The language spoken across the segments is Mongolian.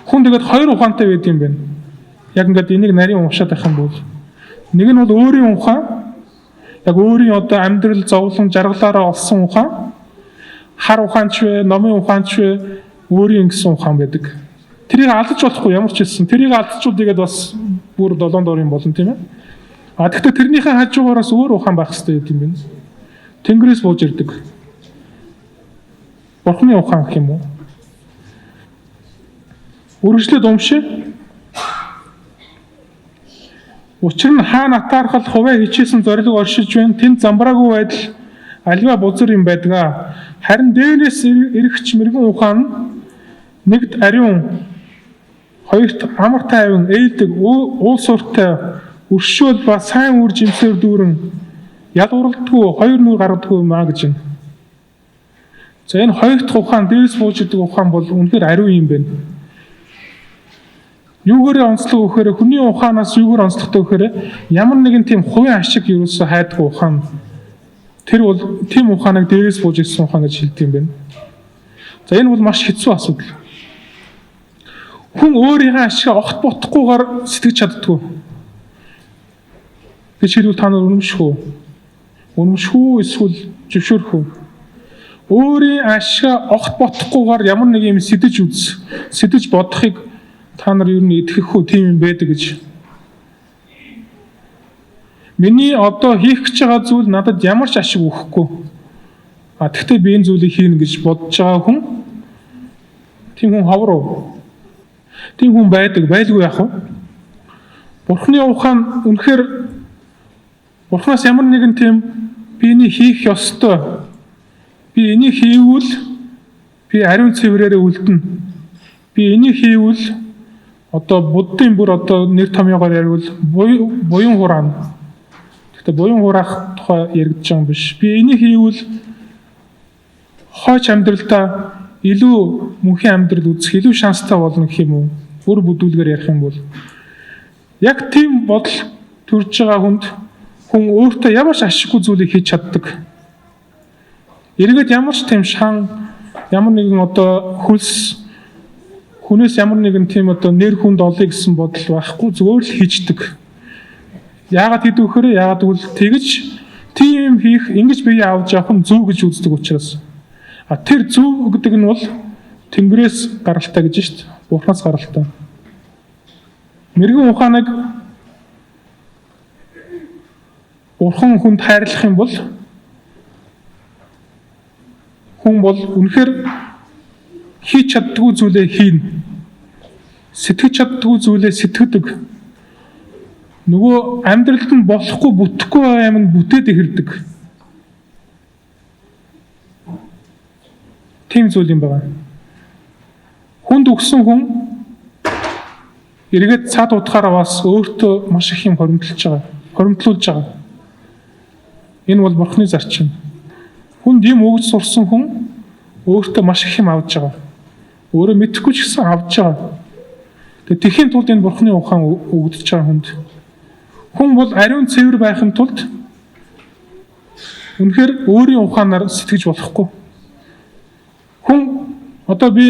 Хүн тэгээд хоёр ухаантай байд юм байна. Яг ингээд энийг нарийн уншаад байх юм бол нэг нь бол өөрийн ухаан, яг өөрийн одоо амьдрал зовлон жаргалаараа олсон ухаан, хар ухаанч вэ, номын ухаанч вэ, өөрийн гэсэн ухаан байдаг. Тэрийг алдаж болохгүй ямар ч хэлсэн. Тэрийг алдчихвал тэгээд бас бүр долоон дорын болно тийм ээ. Гэхдээ тэрнийхээ хажуугаараас өөр ухаан байх хэрэгтэй юм байна. Тэнгэрээс бууж ирдэг. Бурхны ухаан гэх юм уу? Үргэлжлээд уншъя. Учир нь хаана атаархал хувиа хичээсэн зориг оршиж байна. Тэнд замбраагүй байдал аливаа бузар юм байдгаа. Харин дээрээс ирэгч мэрэгэн ухаан нэгд ариун, хоёрт амар тайван, ээлдэг, уул суртай, өршөөл ба сайн үр жимсээр дүүрэн ядууралдгүй, хоёр нүур гаргадгүй маа гэж байна. За энэ хоёр дахь ухаан, дээрээс бууж идэг ухаан бол үнэхээр ариун юм байна. Юугаар онцлог өгөхөөр хүний ухаанаас юугаар онцлогтой өгөхөөр ямар нэгэн тийм хувийн ашиг ерөөсөө хайдаггүй ухаан. Тэр бол тийм ухааныг дээрээс бууж ирсэн ухаан гэж хэлдэг юм байна. За энэ бол маш хэцүү асуудал. Хүн өөрийнхөө ашиг огт бодохгүйгээр сэтгэж чаддгүй. гэж хэлвэл та нар үнэмшгүй эсвэл зөвшөөрөх үү? Өөрийн ашиг огт бодохгүйгээр ямар нэг юм сэдэж бодохыг та нар юу нэг итгэх үү, тийм юм байдаг гэж. Миний одоо хийх гэж байгаа зүйл надад ямар ч ашиг өгөхгүй. Тэгтээ би энэ зүйлийг хийнэ гэж бодож байгаа хүн, тийм хүн ховор уу? Тийм хүн байлгүй яах вэ? Бурхны ухаан үнэхээр Бурханаас ямар нэгэн тийм би энийг хийх ёстой. Би энийг хийвэл би ариун цэврээрээ үлдэнэ. Би энийг хийвэл одоо буддын бүр одоо нэр томьёогоор ярил буян хураана. Гэхдээ буян хураах тухай яригдж байгаа юм биш. Би энийг хийвэл хойч амьдралдаа илүү мөнхийн амьдрал үзэх илүү шанстай болно гэх юм уу? Бүр бүдүүлгээр ярих юм бол яг тийм бодол төрж байгаа хүн өөртөө ямар ч ашиггүй зүйлийг хийж чаддаг. Эргээд ямар ч тийм ямар нэгэн одоо хүнээс ямар нэгэн тийм одоо нэр хүнд олъё гэсэн бодол байхгүй, зүгээр л хийждэг. Яагаад хийдэг вөхөр? Яагаад гэвэл тэгж тийм хийх, ингэж бие авч явах нь зөв гэж үздэг учраас. Тэр зөв гэдэг нь бол Тэнгэрээс гаралтай гэж шүү дээ. Бурханаас гаралтай. Мэргэн ухааныг Бурхан хүнд хайрлах юм бол хүн бол үнэхээр хийж чаддгүй зүйлээ хийнэ. Сэтгэж чаддгүй зүйлээ сэтгэдэг. Нөгөө амьдралд нь болохгүй, бүтэхгүй юм нь бүтээд ирдэг. Тийм зүйл юм байна. Хүнд өгсөн хүн эргээд цаад утгаараа бас өөртөө маш их юм хоримтлуулж байгаа. Энэ бол Бурхны зарчим. Хүнд юм өгж сурсан хүн өөртөө маш их юм авж байгаа. Өөрөө мэдэхгүй ч гэсэн авж байгаа. Тэгээд тэхийн тулд энэ Бурхны ухаан өгдөж байгаа хүнд. Хүн бол ариун цэвэр байхын тулд үнэхээр өөрийн ухаанаар сэтгэж болохгүй. Хүн одоо би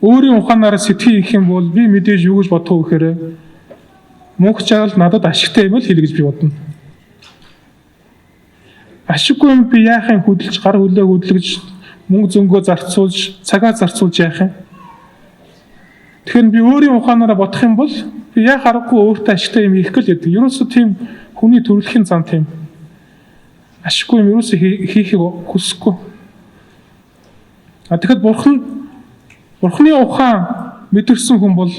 өөрийн ухаанаар сэтгэх юм бол би мэдээж юу гэж бодох вэ гэхээр мөнх чаgal надад ашигтай юм л хэл гэж би бодно. Ашиггүй юм би яах юм, хөдөлж гар хөлөө хөдлөж мөнгө зөнгөө зарцуулж цагаа зарцуулж яах юм. Тэгэхээр би өөрийн ухаанаараа бодох юм бол би яах аргагүй өөртөө ашигтай юм хийх гэл гэдэг. Ерөөсөө тийм хүний төрөлхийн зан тийм. Ашиггүй юм ерөөсөө хийхийг хүсэхгүй. Тэгэхээр Бурхны ухаан мэдэрсэн хүн бол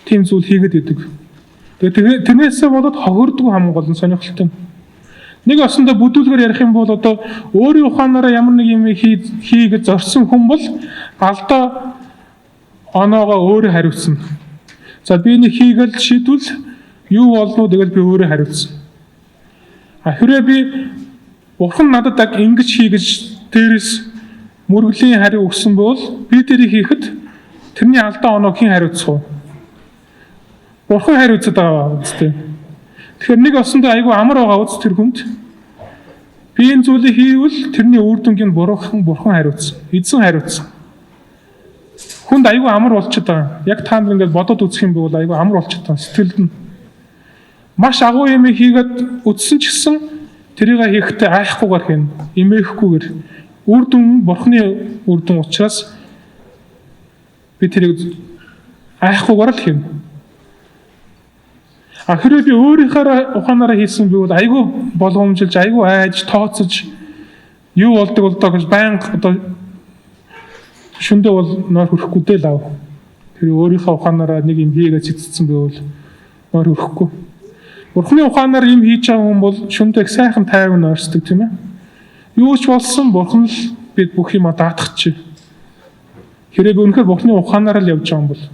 тийм зүйл хийгээд идэг. Тэгээд тэрнээсээ болоод хохирдгүй хамгийн гол нь сонирхолтой. Нэг осондоо бүдүүлгээр ярих юм бол одоо өөрийн ухаанаараа ямар нэг юм хийгээд зорсон хүн бол алдаа оноогоо өөрөө хариуцна. За би энийг хийгээл шийдвэл юу болно вэ? Тэгэл би өөрөө хариуцна. Хэрвээ би Бурхан надад ингэж хий гэж дээрээс мөргөлийн хариу өгсөн бол би тэрийг хийхэд тэрний алдаа оноог хэн хариуцах вэ? Бурхан хариуцаад байгаа үстэй. Тэгэхээр нэг осондоо айгүй амар байгаа үст тэр хүнд. Би энэ зүйлийг хийвэл тэрний үр дүнгийн Бурхан хариуцсан. Эзэн хариуцсан. Хүнд аюу амар болчиход байгаа. Яг та нар ингээд бодоод үзэх юм бол аюу амар болчиход байгаа. Сэтгэлд нь маш агуу юм хийгээд үдсэн ч гэсэн тэрийг хийхдээ айхгүйгээр хийнэ. Имээхгүйгээр. Үр дүн бурхны үр дүн учраас би тэрийг айхгүйгээр л хийнэ. Хэрвээ би өөрийнхөө ухаанаараа хийсэн би бол айгүй болгоомжилж, айгүй айж, тооцож юу болдог гэж байнга одоо шүндээ бол нойр хөрөхгүй дээ лав. Тэр өөрийнхөө ухаанаараа нэг юм хийгээд цэцсэн би бол нойр хөрөхгүй. Бурхны ухаанаар юм хийж байгаа хүн бол шүндээ их сайхан тайван нойрсдог тийм ээ. Юу ч болсон бурхан л бид бүх юма даатгах. Хэрэг үнэхээр бурхны ухаанаар л явж байгаа юм бол.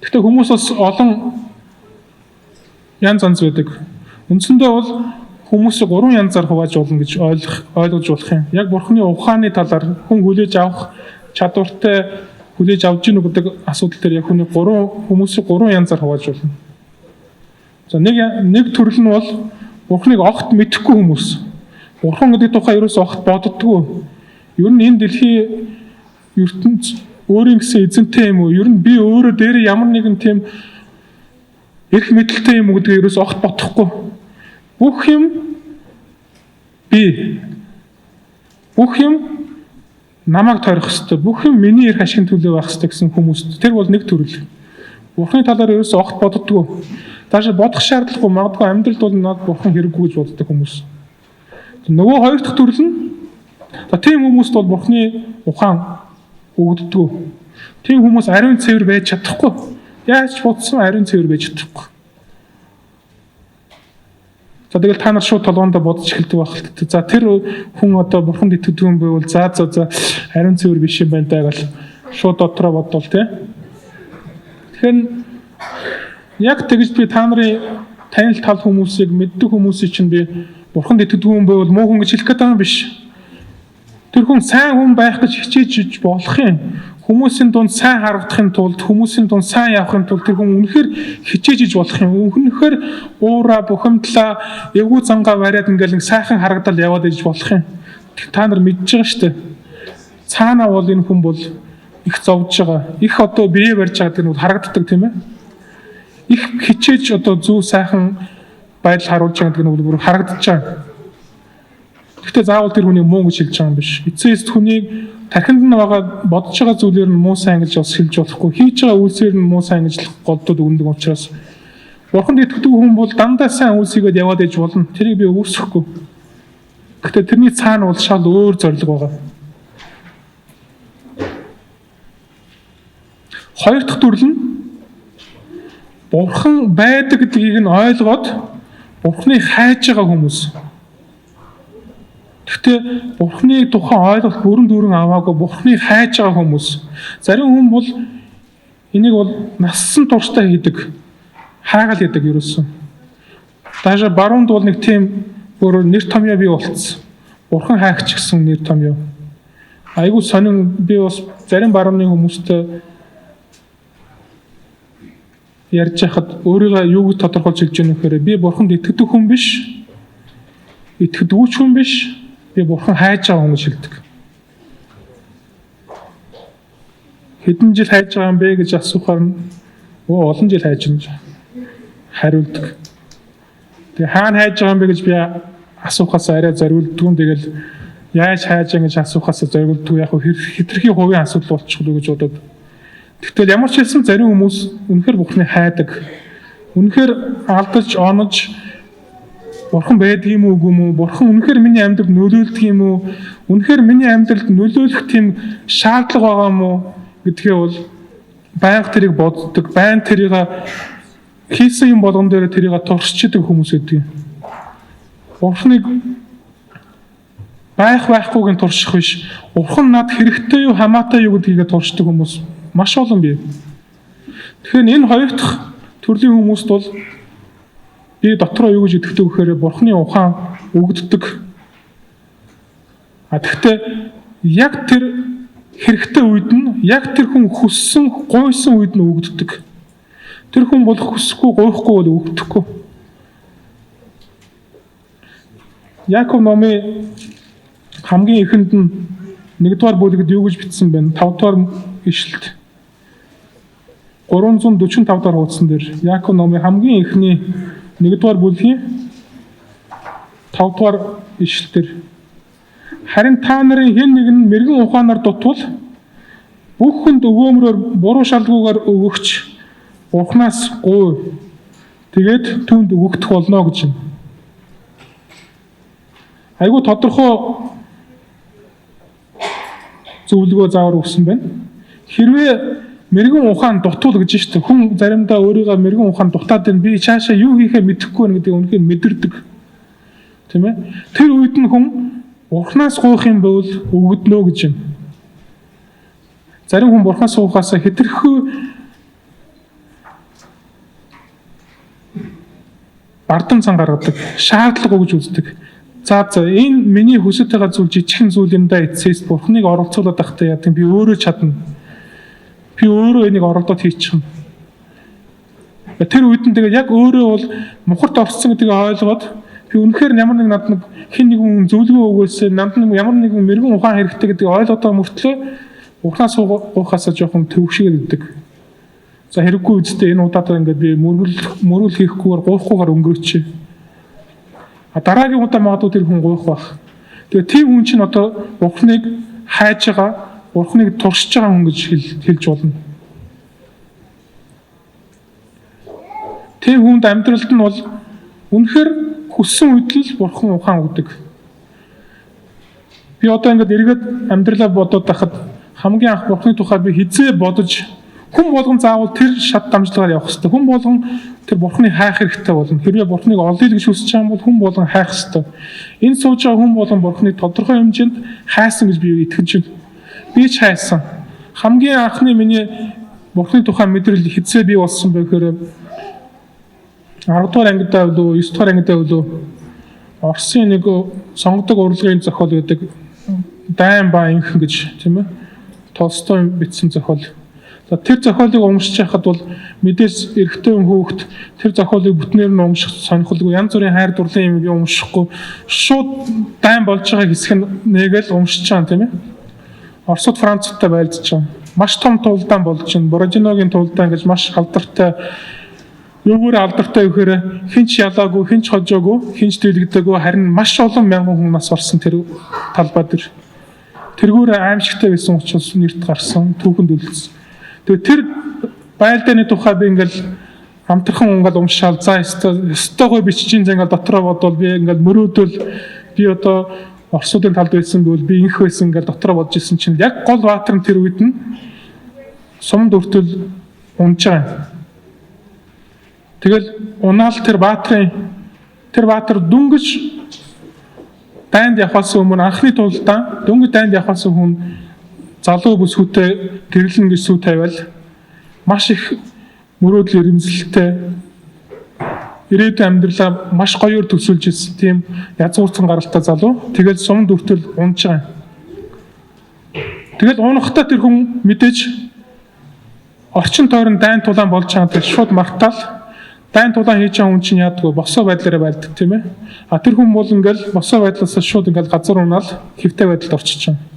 Гэхдээ хүмүүс бас олон янз янз байдаг. Үндсэндээ бол хүмүүсийг 3 янзаар хувааж болно гэж ойлгож болох юм. Яг бурхны ухааны талаар хүн хүлээж авах чадвартай хүлээж авч гин гэдэг асуудал дээр яг хүмүүсийг 3 янзаар хувааж болно. За нэг төрөл нь бол бурхныг огт мэдэхгүй хүмүүс. Бурхан гэдэг тухай ерөөсөө огт боддоггүй. Ер нь энэ дэлхийн ертөнц өөрийн гэсэн эзэнтэй юм уу? Ер нь би өөрөө дээр ямар нэгэн тийм эрх мэдэлтэй юм уу гэдгийг ерөөсөө огт бодохгүй. Бүх юм би. Бүх юм намайг тойрох ёстой. Бүх юм миний эрх ашигын төлөө байх ёстой гэсэн хүмүүс. Тэр бол нэг төрөл. Бурхны талаар ерөөсөө огт боддоггүй. Таашаа бодох шаардлагагүй, магадгүй амьдралд бол над бурхан хэрэггүй гэж боддог хүмүүс. Нөгөө хоёр дахь төрөл нь тийм хүмүүст бол бурхны ухаан өгдөггүй. Тийм хүмүүс ариун цэвэр байж чадахгүй. Яаж бодсон ариун цэвэр байж чадахгүй. За тэгэл та нар шууд толгоондоо бодож эхэлдэг байх л та. За тэр хүн одоо бурханд итгэдэг юм байвал за ариун цэвэр биш юм байна даа гэл шууд дотроо бодвол тий. Тэгэхээр яг тэгж би та нарын танил тал хүмүүсийг мэддэг хүмүүсийг чинь би бурханд итгэдэг юм байвал муу хүн гэж хэлэх гэдэг юм биш. Тэр хүн сайн хүн байх гэж хичээж болох юм. Хүмүүсийн дунд сайн харагдахын тулд, хүмүүсийн дунд сайн явахын тулд тэр хүн үнэхээр хичээж болох юм. Үнэхээр уура, бухимдлаа, эвгүй зангаа бариад ингээл нэг сайхан харагдал яваад иж болох юм. Та нар мэдж байгаа шүү дээ. Цаанаа бол энэ хүн бол их зовж байгаа. Их одоо бие барьж байгаа гэдэг нь харагддаг тийм ээ. Их хичээж одоо зөв сайхан байдал харуулж байгаа гэдэг нь бүр харагдаж байгаа. Гэхдээ заавал тэр хүний муу гэж хэлж байгаа юм биш. Эцэст хүнийг тархинд нь байгаа бодож байгаа зүйлээр нь муу сайн гэж бас хэлж болохгүй. Хийж байгаа үйлсээр нь муу сайн гэж голдод өгнөг учраас бурханд итгэдэг хүн бол дандаа сайн үйлсийгээд яваад иж болно. Тэрийг би үүсэхгүй. Гэхдээ тэрний цаана бол шал өөр зорилго байгаа. Хоёр дахь төрөл нь бурхан байдаг гэдгийг нь ойлгоод бурханыг хайж байгаа хүмүүс. Гэхдээ бурхны тухайн ойлголт бүрэн дүүрэн аваагүй бурхныг хайж байгаа хүмүүс. Зарим хүн бол энийг бол насан туршдаа хийдэг. Хайгаал хийдэг ерөөсөн. Даашаа баруунд бол нэг тийм бүр нэр томьёо бий болцсон. Бурхан хайгч гэсэн нэр томьёо. Айгуу сонин би бас зарим барууны хүмүүстэй ярьж хахад өөрийгөө юу гэж тодорхойлж хэлж яах вэ гэхээр би бурханд итгэдэг хүн биш. Итгэдэггүй хүн биш. Би бурхан хайж байгаа хүн гэж хэлдэг. Хэдэн жил хайж байгаа юм бэ гэж асуухаар олон жил хайж байгаа хариулдаг. Тэгээ хаана хайж байгаа юм бэ гэж би асуухаас арай зориулдгүй. Тэгэл яаж хайж байгаа гэж асуухаас зориулдгүй. Яг хэтэрхий хувийн асуудал болчихлоо гэж бодоод. Тэгтэл ямар ч хэлсэн зарим хүмүүс үнэхээр бурхныг хайдаг. Үнэхээр алдаж, онож бурхан байдаг юм уу үгүй юм уу? Бурхан үнэхээр миний амьдралд нөлөөлдөг юм уу? Үнэхээр миний амьдралд нөлөөлөх тийм шаардлага байгаа юм уу гэдгээ бол байнга тэрийг боддог, байнга тэрийг хийсэн юм болгон дээр тэрийг туршичдаг хүмүүс гэдэг. Бурханыг байхгүйг нь турших биш. Бурхан над хэрэгтэй юу, хамаатай юу гэдгийг туршдаг хүмүүс маш олон бий. Тэгэхээр энэ хоёр дахь төрлийн хүмүүст бол би дотроо юу гэж итгэдэг вэхээр бурхны ухаан өгддөг. Тэгэхдээ яг тэр хэрэгтэй үед нь яг тэр хүн хүссэн, гойсон үед нь өгддөг. Тэр хүн бол хүсэхгүй, гойхгүй бол өгдөхгүй. Яаков номын хамгийн эхэнд нь 1-р бүлэгт юу гэж бичсэн бэ? 5-р ишлэлд 345 дахь хуудсан дээр Яаков номын хамгийн эхний 1-р бүлгийн 5-р ишлэлээр харин та нарын хэн нэг нь мэрэгэн ухаанаар дутвал бүх хүнд өгөөмрөөр буруу шалгуугаар өгөгч Бурханаас гуй. Тэгээд түүнд өгөгдөх болно гэж юм. Айгуу тодорхой зөвлөгөө заавар өгсөн байна. Хэрвээ мэрэгэн ухаан дутвал гэж шүү дээ. Хүн заримдаа өөрийгөө мэрэгэн ухаан дутаад байна. Би цаашаа юу хийхээ мэдэхгүй байна гэдэг үнэхээр мэдэрдэг. Тийм ээ. Тэр үед нь хүн Бурханаас гуйх юм бол өгөгднө гэж юм. Зарим хүн Бурханаас гуйхаас хэтэрхүү бардам цан гаргадаг, шаардлага өгж үздэг. За энэ миний хүсэж байгаа зүйл жижигхэн зүйл юм да эцэс Бурханыг оролцуулаад байхдаа яа гэм би өөрөө чадна. Би өөрөө энийг оролдоод хийчихнэ. Тэр үед нь тэгээд яг өөрөө бол мухарт орсон гэдгийг ойлгоод би үнэхээр ямар нэг надад хин нэгэн зөвлөгөө өгөөсэй, надад ямар нэгэн мэрэгэн ухаан хэрэгтэй гэдгийг ойлгоод байгаа мөртлөө Бурханаас гуйхаасаа жоохон төвшгээд өгдөг. За хэрэггүй үстэй энэ удаатай ингээд би мөргөл хийхгүйгээр гуйхгүйгээр өнгөрөөч. Дараагийн удаа магадгүй тэр хүн гуйх байх. Тэгээ тийм хүн чинь одоо Бурханыг хайж байгаа, Бурханыг туршиж байгаа хүн гэж хэлж болно. Тийм хүнд амьдралд нь бол үнэхээр хүссэн үед л Бурхан ухаан өгдөг. Би одоо ингээд эргээд амьдралаа бодоод байхад хамгийн анх Бурханы тухай би хизээ бодож хүн болгон заавал тэр шат дамжлагаар явах хэрэгтэй. Хүн болгон тэр Бурханыг хайх хэрэгтэй болно. Хэрвээ Бурханыг олъё гэж хүсэж байгаа бол хүн болгон хайх хэрэгтэй. Энэ сууж байгаа хүн болгон Бурханыг тодорхой хэмжээнд хайсан гэж би итгэж байна. Би ч хайсан. Хамгийн анхны миний Бурханы тухай мэдрэл хизээ бий болсон бэ гэхээр 10 дугаар ангидаа болов 9 дугаар ангидаа болов Оросын нэг сонгодог урлагийн зохиол байдаг. Дайн ба инх гэж тийм ээ. Толстой бичсэн зохиол. Тэр зохиолыг уншиж байхад бол мэдээс эрэгтэй хүүхэд тэр зохиолыг бүтнээр нь унших сонирхолгүй янз бүрийн хайр дурлалын юм би уншихгүй шууд дайн болж байгаа хэсэг нь нэгээл уншиж байгаа тийм ээ. Оросд Францтай байлдаж байгаа. Маш том тулдаан болж байна. Борожиногийн тулдаан гэж маш алдартай. Юугаар алдартай вэхээр хинч ялаагүй, хинч хожоогүй, хинч дэлгдээгүй харин маш олон мянган хүн нас орсон тэр талбай дээр. Тэргүүр аимшигтай байсан учраас нэрт гарсан, түүхэнд үлдсэн. Тэгээ тэр байлдааны тухай би ингээл амтрхан ингээл уншаал за өстөгөө бичиж ингээл дотроо бодвол би ингээл мөрөөдөл би одоо Оросуудын талд байсан бол би инх байсан ингээл дотроо бодож исэн чинь яг гол баатар нь тэр үед нь сумд өртөл унж байгаа. Тэгэл унаал тэр баатар дүнгэж дайнд явахаас өмнө анхны тулдаан дөнгөж дайнд явахаас өмнө залуу бүсгүүтэй гэрлэн гэж сүү тавиал маш их мөрөөдөл ирэмзэлтэй ирээдүйн амьдралаа маш гоёор төсөөлж ирсэн тийм язгуурцсан гаралтай залуу тэгэл сумд өртөл унж байгаа. Тэгэл унахтаа тэр хүн мэдээж орчин тойрон дайн тулаан болж байгаа гэж шууд мартаал дайн тулаан хийж байгаа хүн чинь яадгүй босоо байдлаараа байлдаг тийм ээ. Тэр хүн бол ингээл босоо байдлаасаа шууд ингээл газар унаал хэвтэй байдалд орчиж байгаа.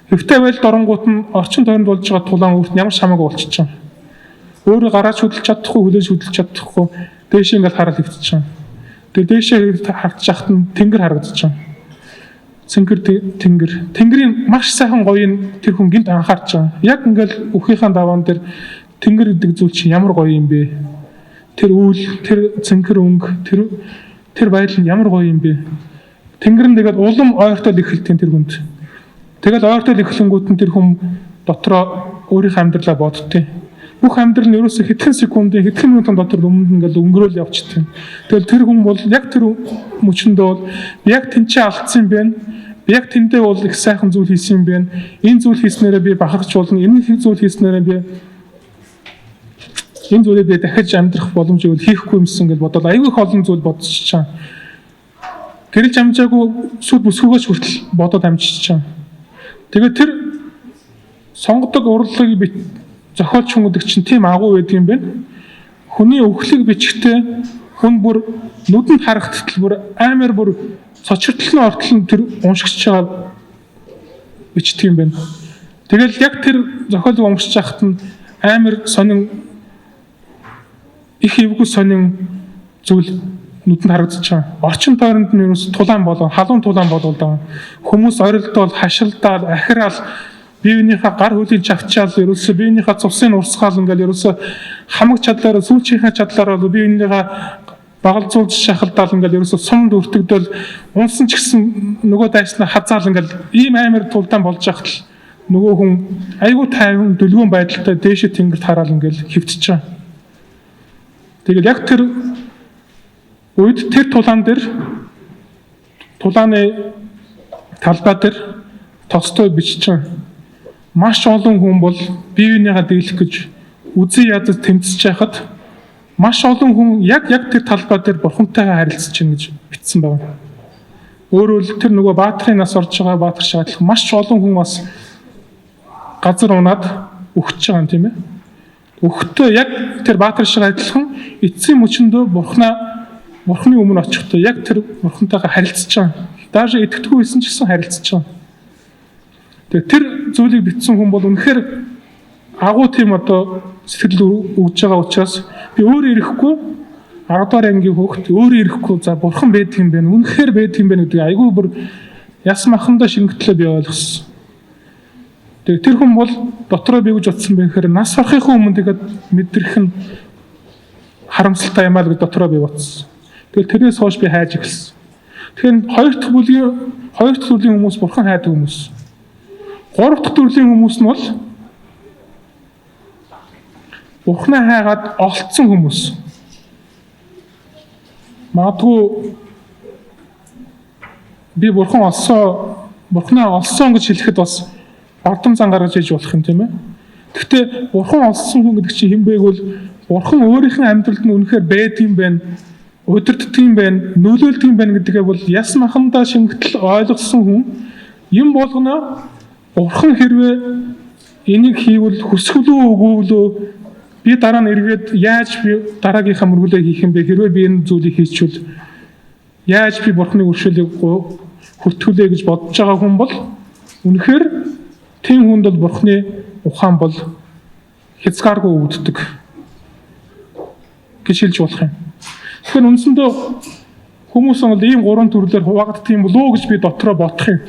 Хэвтэй байдалд оронгууд нь орчин тойронд болж байгаа тулаан өөрт ямар шамаагүй болчихж байгаа. Өөрөө гараач хөдөлж чадахгүй, хүлээж хөдөлж чадахгүй дээшээ ингээл хараад хэвтэж байгаа. Тэгээ дээшээ харагдаж хахад нь тэнгэр харагдаж байгаа. Тэнгэр. Тэнгэрийн маш сайхан гоёыг тэр хүн гинт анхаарч байгаа. Яг ингээл өхийнхаа даваан дээр тэнгэр гэдэг зүйл чинь ямар гоё юм бэ? Тэр үйл, тэр цэнхэр өнгө, тэр байдал нь ямар гоё юм бэ? Тэнгэр нь тэгээд улам ойртол эхэлтийн тэр хүнд. Тэгэл ойртол эхлэнгүүт нь тэр хүн дотроо өөрийнхөө амьдралаа боддتي. Бүх амьдрал нь ерөөсө хэдхэн секундын, хэдхэн минутын дотор өмнө ингээл өнгөрөөл явчихдаг. Тэгэл тэр хүн бол яг тэр мөчөндөө бол яг тэнцээ алдсан юм байна. Яг тэндээ бол их сайхан зүйл хийсэн юм байна. Энэ зүйл хийснээрээ би бахархж болно. Энэ зүйл хийснээрээ би энэ зүйлээ би дахиж амьдрах боломжийг хийхгүй юмсан гэж бодоод аюул их олон зүйл бодчихж чам. Гэрэлж амжаагүй сүд бүсгүйгээс хүртэл бодоод амжиж чам. Тэгээд тэр сонгодог урлагийг зохиолч хүмүүдэг чинь тийм агуу байдаг юм байна. Хүний өхлөг бичгтээ хүн бүр нүдэнд харагдтал бүр амар бүр цочирдлын ортол нь тэр уншигч байгаа бичдэг юм байна. Тэгэл яг тэр зохиолыг уншиж байхад нь амар сонин их эвгүй сонин зүйл нүдэнд харагдаж байгаа. Орчин тойронд нь ерөөс тулаан болоо, халуун тулаан болоод байгаа. Хүмүүс орилдоод, хашилдаад, ахираал, биеийнхээ гар хөлийн чавчаал, ерөөсөө биеийнхээ цусыг урсгаал ингээл ерөөсөө хамаг чадлаараа, сүүлчийнхээ чадлаараа биеийнхээ багалзуулж шахалдаал ингээл ерөөсөө сумд өртөгдөөл унсан ч гэсэн нөгөө дайснаа хазаал ингээл ийм амар тулдаан болж байхад л нөгөө хүн айгүй тайван дүлгүүн байдалтай дээшээ тэнгэрт хараад ингээл хөвтөж байгаа. Тэгэл яг тэр үед тэр тулаан дээр тулааны талбай дээр тостой бичиж байгаа. Маш олон хүн бол бие биенийгээ дийлэх гэж үзий ядаж тэмцэж байхад маш олон хүн яг тэр талбай дээр бурхантайгаа харилцаж байна гэж бичсэн байна. Өөрөөр тэр нөгөө баатрын нас орж байгаа баатар шагадлах маш олон хүн бас газар унаад өгч байгаа юм тийм ээ. Өгтөө яг тэр баатар шиг адилхан эцсийн мөчөндөө бурхны өмнө очихдоо яг тэр бурхантайгаа харилцаж байгаа. Даашаа итгэдэггүй байсан ч гэсэн харилцаж байгаа. Тэгээ тэр зүйлийг бичсэн хүн бол үнэхээр агуу тийм одоо сэтгэл өгж байгаа учраас би өөрөө ирэхгүй 10 дахь ангийн хүүхэд өөрөө ирэхгүй за бурхан байдаг юм байна. Үнэхээр байдаг юм байна гэдэг айгүй бүр яс махандаа шингэтлээ би ойлгосон. Тэгээ тэр хүн бол дотроо би гэж утсан бэхээр нас орохын өмнө тэгээд мэдрэх нь харамсалтай юм аа гэж дотроо би утсан. Тэгэл тэрнээс хойш би хайж эхэлсэн. Тэгэхээр хоёр дахь төрлийн хүмүүс бурхан хайдаг хүмүүс. Гурав дахь төрлийн хүмүүс нь бол бурхнаа хайгаад олцсон хүмүүс. Магадгүй би бурхнаа олсон гэж хэлэхэд бас бардам зан гаргаж иж болох юм тийм ээ. Гэхдээ бурхан олсон хүн гэдэг чинь хэн бэ гэвэл бурхан өөрийнх нь амьдралд нь үнэхээр байдаг юм байна. Удирддаг юм байна, нөлөөлдөг юм байна гэдгээ бол яс махандаа шингэтэл ойлгосон хүн юм болгоно бурхан хэрвээ энийг хийвэл хүсгэлөө өгөөлөө би дараа нь эргээд яаж би дараагийнхаа мөргөлөө хийх юм бэ хэрвээ би энэ зүйлийг хийчихвэл яаж би бурханы өршөөлийг хүртгүүлээ гэж бодож байгаа хүн бол үнэхээр тийм хүнд бол бурханы ухаан бол хязгааргүй үүддэг гэж хэлж болох юм. Тэгэхээр үндсэндээ хүмүүс бол ийм гурван төрлөөр хуваагддаг юм болоо гэж би дотроо бодох юм.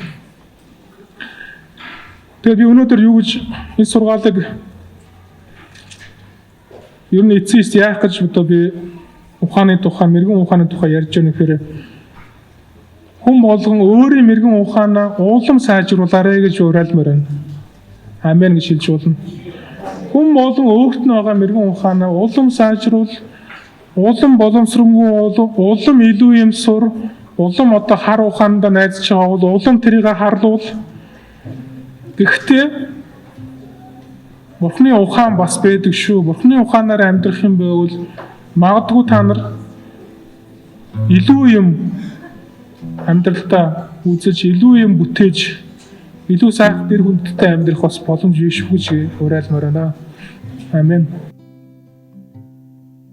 Тэгээд би өнөөдөр юу гэж энэ сургаалыг ер нь эцэст яах гэж одоо би ухааны тухай, мэрэгэн ухааны тухай ярьж байгаа нөхөр хүн болгон өөрийн мэрэгэн ухаанаа улам сайжруулаарэ гэж уриалмаар байна. Амен гэж хэлж болно. Хүн болгон өөрт нь байгаа мэрэгэн ухаанаа улам сайжруул, улам боломжсронгүй улам илүү юм сур, улам одоо хар ухаандаа найзаж байгаа бол улам тэрийг харлуул. Гэхдээ бурхны ухаан бас байдаг шүү. Бурхны ухаанаар амьдрах юм байвал магадгүй та нар илүү юм амьдралдаа үзэж, илүү юм бүтээж, илүү сайхан дэр хүндтэй амьдрах бас боломж биш үү гэж уриалмаар байна. Амен.